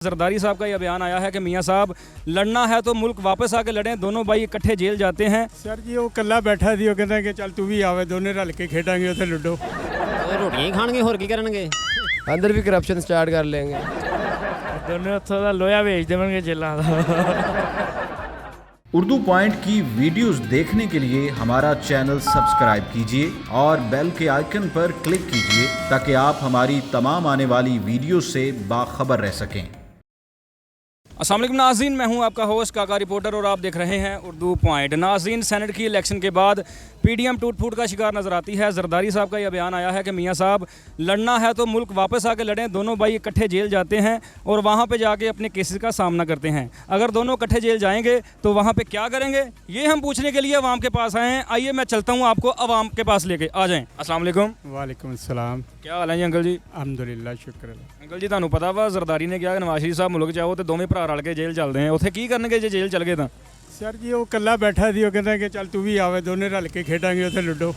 जरदारी साहब का यह बयान आया है कि मियाँ साहब लड़ना है तो मुल्क वापस आके लड़ें, दोनों भाई इकट्ठे जेल जाते हैं। सर जी वो कला बैठा सी, कहता कि चल तू भी आवे, दोनों रल के खेडांगे उसे लूडो। रोटियां ही खाणगे, होर की करनगे? अंदर भी करप्शन स्टार्ट कर लेंगे। दोनों हथों का लोहा भेज देंगे जेलों का। उर्दू पॉइंट की वीडियोस देखने के लिए हमारा चैनल सब्सक्राइब कीजिए और बेल के आइकन पर क्लिक कीजिए ताकि आप हमारी तमाम आने वाली वीडियो से बाखबर रह सकें। अस्सलाम वालेकुम नाज़रीन, मैं हूं आपका होस्ट काका रिपोर्टर और आप देख रहे हैं उर्दू पॉइंट। नाज़रीन, सेनेट की इलेक्शन के बाद पीडीएम टूट फूट का शिकार नज़र आती है। जरदारी साहब का यह बयान आया है कि मियाँ साहब लड़ना है तो मुल्क वापस आके लड़ें, दोनों भाई इकट्ठे जेल जाते हैं और वहाँ पे जाके अपने केसेस का सामना करते हैं। अगर दोनों इकट्ठे जेल जाएंगे तो वहाँ पे क्या करेंगे, ये हम पूछने के लिए अवाम के पास आए हैं। आइए मैं चलता हूँ, आपको अवाम के पास लेके आ जाएँ। अस्सलाम वालेकुम। वालेकुम अस्सलाम। क्या हाल है जी अंकल जी? अलहमदुलिल्लाह, शुक्र है। अंकल जी, ਤੁਹਾਨੂੰ ਪਤਾ ਵਾ ਜ਼ਰਦਾਰੀ ਨੇ ਕਿਹਾ ਕਿ ਨਵਾਜ਼ ਸ਼ਰੀਫ ਸਾਹਿਬ ਮੁਲਕ ਚਾਹੋ ਤੇ ਦੋਵੇਂ ਭਰਾ ਰਲ ਕੇ ਜੇਲ੍ਹ ਚੱਲਦੇ ਆ, ਉੱਥੇ ਕੀ ਕਰਨਗੇ ਜੇ ਜੇਲ੍ਹ ਚਲ ਗਏ ਤਾਂ? सर जी वो कला बैठा सी, कहता कि चल तू भी आवे, दोनों रल के खेडांगे उसे लूडो।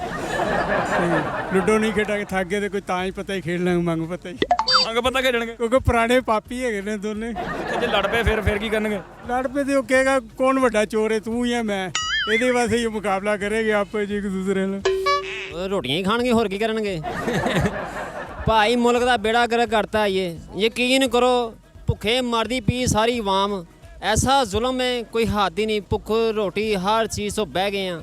लूडो नहीं खेडांगे, थक गए तो कोई तां ही पता ही खेड लेंगे, मंग पता ही, ਮੰਗ ਪਤਾ ਖੇਡਣਗੇ क्योंकि पुराने पापी है ने दोनों। ਜੇ ਲੜ ਪਏ ਫਿਰ ਕੀ ਕਰਨਗੇ? लड़ पे तो कहेगा कौन बड़ा चोर है, तू या मैं? ਇਹਦੇ ਵਾਸਤੇ ਹੀ ਮੁਕਾਬਲਾ ਕरेंगे आप जी एक दूसरे ਨਾਲ। रोटियां ही खाणगे, होर की करनगे? भाई मुल्क का बेड़ा गर्क करता ये, यकीन करो भुखे मरदी पी सारी आवाम। ऐसा जुल्म है कोई हद ही नहीं, भुख रोटी हर चीज़ तो बह गए हैं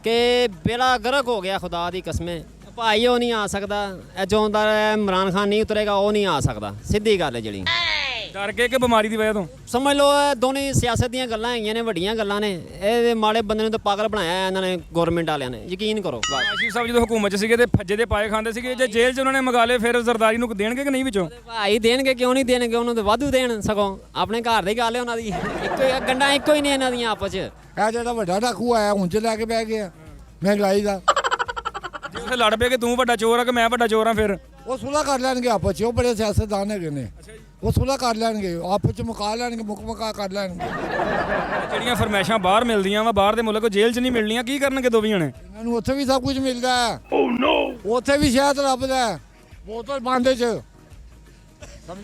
कि बेड़ा गर्क हो गया। खुदा दी कसमें भाई वो नहीं आ सकता, जो इमरान खान नहीं उतरेगा वो नहीं आ सकता। सीधी गल है जी। ਡਰ ਕੇ ਕਿ ਬਿਮਾਰੀ ਦੀ ਵਜ੍ਹਾ ਤੋਂ? समझ लो दोनों सियासत ਦੀਆਂ ਗੱਲਾਂ ਹੈਗੀਆਂ ਨੇ, ਵੱਡੀਆਂ ਗੱਲਾਂ ਨੇ। ਇਹ ਮਾੜੇ ਬੰਦੇ ਨੂੰ ਤਾਂ ਪਾਗਲ ਬਣਾਇਆ ਇਹਨਾਂ ਨੇ, ਗਵਰਨਮੈਂਟ ਵਾਲਿਆਂ ਨੇ। ਯਕੀਨ ਕਰੋ। ਨਵਾਜ਼ ਸ਼ਰੀਫ ਸਾਹਿਬ ਜਦੋਂ ਹੁਕੂਮਤ 'ਚ ਸੀਗੇ ਤੇ ਫੱਜੇ ਦੇ ਪਾਏ ਖਾਂਦੇ ਸੀਗੇ, ਜੇ ਜੇਲ੍ਹ 'ਚ ਉਹਨਾਂ ਨੇ ਮੰਗਾ ਲਏ ਫਿਰ ਜ਼ਰਦਾਰੀ ਨੂੰ ਦੇਣਗੇ ਕਿ ਨਹੀਂ ਵਿੱਚੋਂ? ਭਾਈ ਦੇਣਗੇ, ਕਿਉਂ ਨਹੀਂ ਦੇਣਗੇ? ਉਹਨੂੰ ਤਾਂ ਵਾਧੂ ਦੇਣ, ਸਗੋਂ ਆਪਣੇ ਘਰ ਦੀ ਗੱਲ ਹੈ ਉਹਨਾਂ ਦੀ। ਇੱਕੋ ਹੀ ਗੰਢਾਂ ਇੱਕੋ ਹੀ ਨੇ ਇਹਨਾਂ ਦੀਆਂ ਆਪਸ 'ਚ। ਇਹ ਜਿਹੜਾ ਵੱਡਾ ਡਾਕੂ ਆਇਆ ਹੁਣ ਚ ਲੈ ਕੇ ਬਹਿ ਗਿਆ ਮਹਿੰਗਾਈ ਦਾ। ਜੇ ਉੱਥੇ ਲੜ ਪਏ ਕਿ ਤੂੰ ਵੱਡਾ ਚੋਰ ਆ ਕਿ ਮੈਂ ਵੱਡਾ ਚੋਰ ਆ, ਫਿਰ ਉਹ ਸੁਲਾ ਕਰ ਲੈਣਗੇ ਆਪਸ ਚ। ਉਹ ਬੜੇ ਸਿਆਸਤਦਾਨ ਹੈਗੇ ਨੇ, ਉਹ ਸੁਲਾ ਕਰ ਲੈਣਗੇ ਆਪਸ ਚ, ਮੁਕਾ ਲੈਣਗੇ, ਮੁਕਾ ਕਰ ਲੈਣਗੇ। ਜਿਹੜੀਆਂ ਫਰਮਾਇਸ਼ਾਂ ਬਾਹਰ ਮਿਲਦੀਆਂ ਵਾ, ਬਾਹਰ ਦੇ ਮੁਲਕ ਜੇਲ੍ਹ 'ਚ ਨਹੀਂ ਮਿਲਣੀਆਂ, ਕੀ ਕਰਨਗੇ ਦੋਵੇਂ ਜਣੇ? ਇਹਨਾਂ ਨੂੰ ਉੱਥੇ ਵੀ ਸਭ ਕੁਝ ਮਿਲਦਾ ਹੈ। ਉੱਥੇ ਵੀ ਸ਼ਾਇਦ ਰੱਬ ਦਾ ਬੋਤਲ ਬੰਦ ਚ।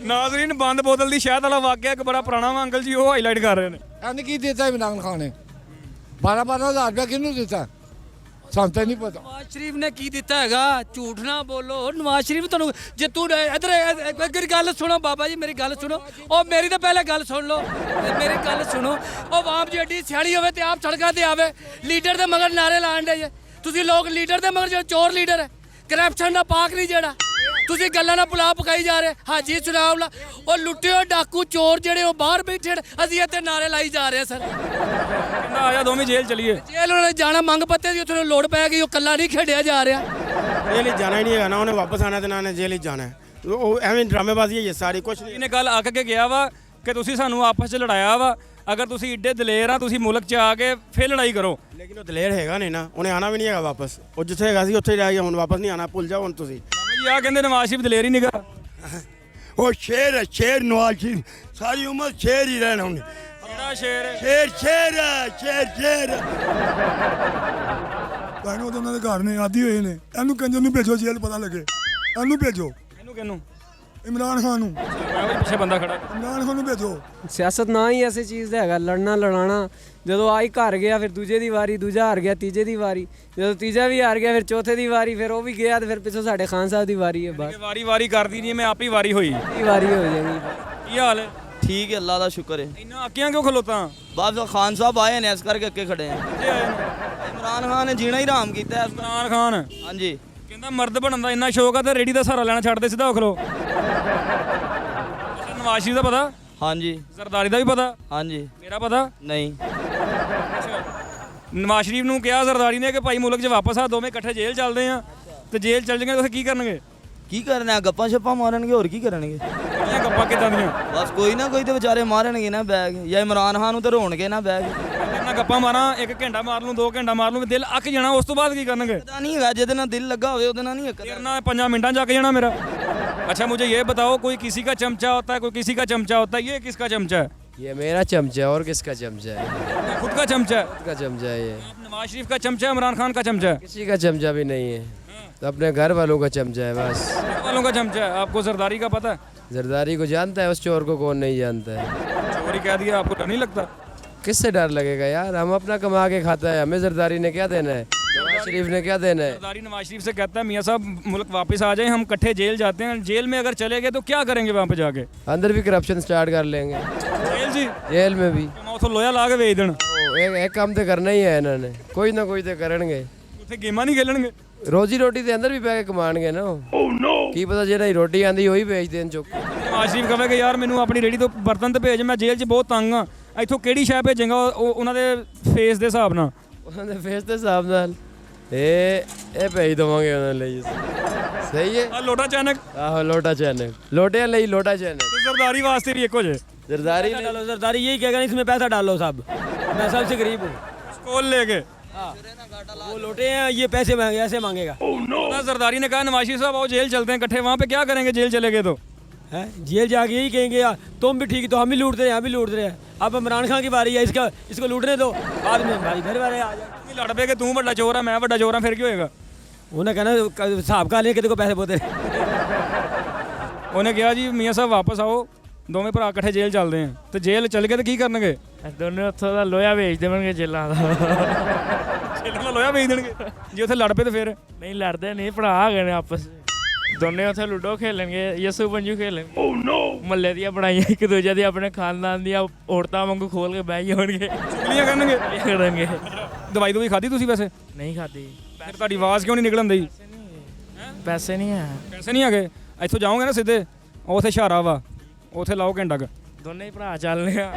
ਨਾਜ਼ਰੀਨ, ਬੰਦ ਬੋਤਲ ਦੀ ਸ਼ਹਿਦ ਵਾਲਾ ਵਾਕਿਆ ਇੱਕ ਬੜਾ ਪੁਰਾਣਾ ਵਾ ਅੰਕਲ ਜੀ, ਉਹ ਹਾਈਲਾਈਟ ਕਰ ਰਹੇ ਨੇ। ਇਹਨੇ ਕੀ ਦਿੱਤਾ ਇਮਰਾਨ ਖਾਨ ਨੇ? 12,000 ਰੁਪਇਆ ਕਿਹਨੂੰ ਦਿੱਤਾ? ਸਾਨੂੰ ਤਾਂ ਨਹੀਂ ਪਤਾ। ਨਵਾਜ਼ ਸ਼ਰੀਫ ਨੇ ਕੀ ਦਿੱਤਾ ਹੈਗਾ? ਝੂਠ ਨਾ ਬੋਲੋ। ਨਵਾਜ਼ ਸ਼ਰੀਫ ਤੁਹਾਨੂੰ ਜੇ ਤੂੰ ਇੱਧਰ ਮੇਰੀ ਗੱਲ ਸੁਣੋ ਬਾਬਾ ਜੀ, ਮੇਰੀ ਗੱਲ ਸੁਣੋ। ਉਹ ਮੇਰੀ ਤਾਂ ਪਹਿਲਾਂ ਗੱਲ ਸੁਣ ਲਓ, ਮੇਰੀ ਗੱਲ ਸੁਣੋ। ਉਹ ਆਵਾਮ ਜੀ ਐਡੀ ਸਿਆਣੀ ਹੋਵੇ ਤੇ ਆਪ ਸੜਕਾਂ ਤੇ ਆਵੇ, ਲੀਡਰ ਦੇ ਮਗਰ ਨਾਰੇ ਲਾਣ ਦੇ ਜੇ ਤੁਸੀਂ ਲੋਕ। ਲੀਡਰ ਦੇ ਮਗਰ ਜਿਹੜਾ ਚੋਰ ਲੀਡਰ ਹੈ, ਕਰਪਸ਼ਨ ਦਾ ਪਾਕ ਨਹੀਂ ਜਿਹੜਾ, ਤੁਸੀਂ ਗੱਲਾਂ ਨਾਲ ਪੁਲਾ ਪਕਾਈ ਜਾ ਰਹੇ। ਹਾਜੀ ਸੁਨਾਵਲਾ ਉਹ ਲੁੱਟਿਓ ਡਾਕੂ ਚੋਰ ਜਿਹੜੇ ਉਹ ਬਾਹਰ ਬੈਠੇ, ਅਸੀਂ ਇੱਥੇ ਨਾਰੇ ਲਾਈ ਜਾ ਰਹੇ ਸਰ। ਕਹਿੰਦਾ ਆਜਾ ਦੋਵੇਂ ਜੇਲ੍ਹ ਚਲੀਏ। ਜੇਲ੍ਹ ਉਹਨਾਂ ਨੇ ਜਾਣਾ ਮੰਗ ਪੱਤੇ ਦੀ, ਉੱਥੇ ਲੋੜ ਪੈ ਗਈ, ਉਹ ਕੱਲਾ ਨਹੀਂ ਖੇਡਿਆ ਜਾ ਰਿਹਾ। जेल जाना ही नहीं है ना, उन्हें वापस आना तो ना ने जेल ही जाना है। वो एवं ड्रामेबाजी है ये सारी, कुछ नहीं। ਇਹਨੇ ਗੱਲ ਅੱਕ ਕੇ ਗਿਆ ਵਾ ਕਿ ਤੁਸੀਂ ਸਾਨੂੰ ਆਪਸ 'ਚ ਲੜਾਇਆ ਵਾ, ਅਗਰ ਤੁਸੀਂ ਏਡੇ ਦਲੇਰ ਆ ਤੁਸੀਂ ਮੁਲਕ 'ਚ ਆ ਕੇ ਫਿਰ ਲੜਾਈ ਕਰੋ। लेकिन वो दलेर हैगा नहीं ना, उन्हें आना भी नहीं है वापस। वो जिथे हैगा सी उत्थे ही रह गया, हुण वापस नहीं आना, भुल जाओ हुण तुसीं। ਜੀ ਆ ਕਹਿੰਦੇ ਨਵਾਜ਼ ਸ਼ਰੀਫ ਦਲੇਰ ਹੀ ਨਿਗਾ। ਉਹ ਸ਼ੇਰ ਹੈ, ਸ਼ੇਰ ਨਵਾਜ਼ ਸ਼ਰੀਫ ਸਾਰੀ ਉਮਰ ਸ਼ੇਰ ਹੀ ਰਹਿਣਾ ਉਹਨੇ। ਕਿਹੜਾ ਸ਼ੇਰ ਹੈ? ਸ਼ੇਰ ਸ਼ੇਰ ਹੈ, ਸ਼ੇਰ ਕਾਹਨੂੰ ਤਾਂ ਉਹਨਾਂ ਦੇ ਘਰ ਨੇ ਆਦੀ ਹੋਏ ਨੇ। ਇਹਨੂੰ ਕੰਜਰ ਨੂੰ ਭੇਜੋ ਜੇਲ੍ਹ, ਪਤਾ ਲੱਗੇ। ਇਹਨੂੰ ਭੇਜੋ, ਇਹਨੂੰ ਕਿਹਨੂੰ? ਇਮਰਾਨ ਖਾਨ ਨੂੰ। ਮੈਂ ਵੀ ਪਿੱਛੇ ਬੰਦਾ ਖੜਾ। ਇਮਰਾਨ ਖਾਨ ਨੂੰ ਭੇਜੋ। ਸਿਆਸਤ ਨਾ ਹੀ ਐਸੀ ਚੀਜ਼ ਦਾ ਹੈਗਾ, ਲੜਨਾ ਲੜਾਣਾ। ਜਦੋਂ ਆਈ ਘਰ ਗਿਆ ਫਿਰ ਦੂਜੇ ਦੀ ਵਾਰੀ, ਦੂਜਾ ਹਾਰ ਗਿਆ ਤੀਜੇ ਦੀ ਵਾਰੀ, ਜਦੋਂ ਤੀਜਾ ਵੀ ਹਾਰ ਗਿਆ ਫਿਰ ਚੌਥੇ ਦੀ ਵਾਰੀ, ਫਿਰ ਉਹ ਵੀ ਗਿਆ ਤੇ ਫਿਰ ਪਿੱਛੋਂ ਸਾਡੇ ਖਾਨ ਸਾਹਿਬ ਦੀ ਵਾਰੀ ਹੈ। ਬਸ ਵਾਰੀ ਵਾਰੀ ਕਰਦੀ ਨਹੀਂ, ਮੈਂ ਆਪ ਹੀ ਵਾਰੀ ਹੋਈ। ਇਹ ਵਾਰੀ ਹੋ ਜਾਏਗੀ। ਕੀ ਹਾਲ ਹੈ? ठीक है, अल्लाह का शुक्र है। ਇੰਨਾ ਅੱਕੀਆਂ ਕਿਉਂ ਖਲੋਤਾ? बाप खान साहब आए ने, इस करके अगे खड़े हैं। ਕਿੱਥੇ ਆਏ ਨੇ? इमरान खान ने जीना ही हराम किया है। ਇਮਰਾਨ ਖਾਨ हाँ जी, ਕਹਿੰਦਾ ਮਰਦ ਬਣਨ ਦਾ ਇੰਨਾ ਸ਼ੌਕ ਆ ਤੇ ਰੇੜੀ ਦਾ ਸਹਾਰਾ ਲੈਣਾ ਛੱਡ ਦੇ, ਸਿੱਧਾ ਹੋ ਖਲੋ। ਨਵਾਜ਼ ਸ਼ਰੀਫ ਦਾ ਪਤਾ, हाँ जी, ਜ਼ਰਦਾਰੀ ਦਾ ਵੀ ਪਤਾ, हाँ जी। ਮੇਰਾ ਪਤਾ। नहीं, ਨਵਾਜ਼ ਸ਼ਰੀਫ ਨੂੰ ਕਿਹਾ ਜ਼ਰਦਾਰੀ ਨੇ ਕਿ ਭਾਈ ਮੁਲਕ 'ਚ ਵਾਪਸ ਆ, ਦੋਵੇਂ ਇਕੱਠੇ ਜੇਲ੍ਹ ਚੱਲਦੇ ਆ, ਤੇ ਜੇਲ੍ਹ ਚੱਲ ਜਾਣਗੇ ਤੁਸੀਂ ਕੀ ਕਰਨਗੇ? की करना है? गप्पा शप्पा मारनगे और की करनगे? ਕਿਹੜੀਆਂ ਗੱਪਾਂ ਕਿੱਦਾਂ ਦੀਆਂ? बस कोई ना कोई तो बेचारे मारनगे ना बैग, या इमरान खान तो रोणगे ना बैग। ਇਹਨਾਂ ਗੱਪਾਂ ਮਾਰਾਂ, 1 ਘੰਟਾ ਮਾਰ ਲੂੰ, 2 ਘੰਟਾ ਮਾਰ ਲੂੰ, ਦਿਲ ਅੱਕ ਜਾਣਾ, ਉਸ ਤੋਂ ਬਾਅਦ ਕੀ ਕਰਨਗੇ? पता नहीं है, जिहदे नाल दिल लगा होवे ओहदे नाल नहीं तेरे है। ना 5 मिनटां जाके जाना मेरा। अच्छा मुझे ये बताओ, कोई किसी का चमचा होता है, कोई किसी का चमचा होता है, ये किसका चमचा है? ये मेरा चमचा है, और किसका चमचा है? खुद का चमचा है। खुद का चमचा है ये। आप नवाज शरीफ का चमचा है, इमरान खान का चमचा है? किसी का चमचा भी नहीं है, तो अपने घर वालों का चमचा है बस। वालों का चमचा है, आपको जरदारी का पता है? जरदारी को जानता है, उस चोर को कौन नहीं जानता है। चोरी कह दिया, आपको डर नहीं लगता? किससे डर लगेगा यार, हम अपना कमा के खाता है, हमें जरदारी ने क्या देना है, नवाज शरीफ ने क्या देना है। जरदारी नवाज शरीफ से कहता है मियाँ साहब मुल्क वापस आ जाए, हम इकट्ठे जेल जाते हैं, जेल में अगर चले गए तो क्या करेंगे वहाँ पे जाके? अंदर भी करप्शन स्टार्ट कर लेंगे, जेल जी, जेल में भी उथे लोया ला के भेज देना, एक काम तो करना ही है इन्होंने, कोई ना कोई तो करेंगे। उथे गेमां नहीं खेलणगे, रोजी रोटी तो अंदर भी पै के कमाणगे ना। की पता जेड़ा रोटी आंदी वही भेज देन चुक। नवाज शरीफ ਕਹੇ ਕਿ ਯਾਰ ਮੈਨੂੰ ਆਪਣੀ ਰੇੜੀ ਤੋਂ ਬਰਤਨ ਤੇ ਭੇਜ, ਮੈਂ ਜੇਲ੍ਹ 'ਚ ਬਹੁਤ ਤੰਗ ਆ, ਇੱਥੋਂ ਕਿਹੜੀ ਸ਼ੈ ਭੇਜਾਂਗਾ ਉਹਨਾਂ ਦੇ ਫੇਸ ਦੇ ਹਿਸਾਬ ਨਾਲ? ਉਹਨਾਂ ਦੇ ਫੇਸ ਦੇ ਹਿਸਾਬ ਨਾਲ ਇਹ ਭੇਜ ਦਵਾਂਗੇ ਉਹਨਾਂ ਲਈ। ਸਹੀ ਹੈ। ਆ ਲੋਟਾ ਚਾਨਕ, ਆਹੋ ਲੋਟਾ ਚਾਨਕ, ਲੋਟਿਆਂ ਲਈ ਲੋਟਾ ਚਾਨਕ। ਜ਼ਰਦਾਰੀ ਵਾਸਤੇ ਵੀ ਇੱਕੋ ਜੇ जरदारी डालो, जरदारी यही कहेगा इसमें पैसा डालो साहब, मैं सबसे गरीब हूँ। स्कूल लेके वो लोटे हैं, ये पैसे मांगे, ऐसे मांगेगा। ना जरदारी ने कहा नवाज शरीफ साहब आओ जेल चलते हैं इकट्ठे, वहाँ पे क्या करेंगे जेल चले गए तो? है जेल जाके यही कहेंगे यार तुम भी ठीक, तो हम भी लूटते रहे, हम भी लूट रहे हैं, अब इमरान खान की बारी है, इसको लूटने दो, बाद में भाई घर वाले आ जाए। लड़ पे कि तू बड़ा चोर है मैं बड़ा चोर हाँ, फिर क्या होएगा? उन्हें कहना हिसाब का लेके देखो पैसे पोते। उन्हें कहा जी मियाँ साहब वापस आओ, ਦੋਵੇਂ ਭਰਾ ਇਕੱਠੇ ਜੇਲ੍ਹ ਚੱਲਦੇ ਆ, ਤੇ ਜੇਲ੍ਹ ਚੱਲ ਗਏ ਤੇ ਕੀ ਕਰਨਗੇ? ਦੋਨੇ ਉੱਥੋਂ ਦਾ ਲੋਹਾ ਵੇਚ ਦੇਣਗੇ ਜੇਲਾਂ ਦਾ। ਜੇਲ੍ਹਾਂ ਦਾ ਲੋਹਾ ਵੇਚ ਦੇਣਗੇ ਜੇ ਉੱਥੇ ਲੜ ਪਏ ਤੇ ਫਿਰ? ਨਹੀਂ ਲੜਦੇ ਨਹੀਂ, ਭਰਾ ਹੈਗੇ ਨੇ ਆਪਸ ਦੋਨੇ ਉੱਥੇ ਲੂਡੋ ਖੇਲਣਗੇ, ਯਸੂ ਪੰਜੂ ਖੇਲਣਗੇ। ਓ ਨੋ, ਮੱਲੇ ਦੀਆਂ ਬਣਾਈਆਂ ਇੱਕ ਦੂਜੇ ਦੀ ਆਪਣੇ ਖਾਨਦਾਨ ਦੀਆਂ ਔਰਤਾਂ ਵਾਂਗੂ ਖੋਲ ਕੇ ਬਹਿ ਜਾਣਗੇ, ਚੁਗਲੀਆਂ ਕਰਨਗੇ। ਦਵਾਈ ਦਵਾਈ ਖਾਧੀ ਤੁਸੀਂ ਵੈਸੇ? ਨਹੀਂ ਖਾਧੀ। ਫਿਰ ਤੁਹਾਡੀ ਆਵਾਜ਼ ਕਿਉਂ ਨਹੀਂ ਨਿਕਲਣ ਦਈ? ਪੈਸੇ ਨਹੀਂ ਹੈ। ਪੈਸੇ ਨਹੀਂ ਹੈਗੇ? ਇੱਥੋਂ ਜਾਓਗੇ ਨਾ ਸਿੱਧੇ, ਉੱਥੇ ਇਸ਼ਾਰਾ ਵਾ, ਉੱਥੇ ਲਾਓ ਘੰਟਾ ਕੁ। ਦੋਨੇ ਹੀ ਭਰਾ ਚੱਲਨੇ ਆ।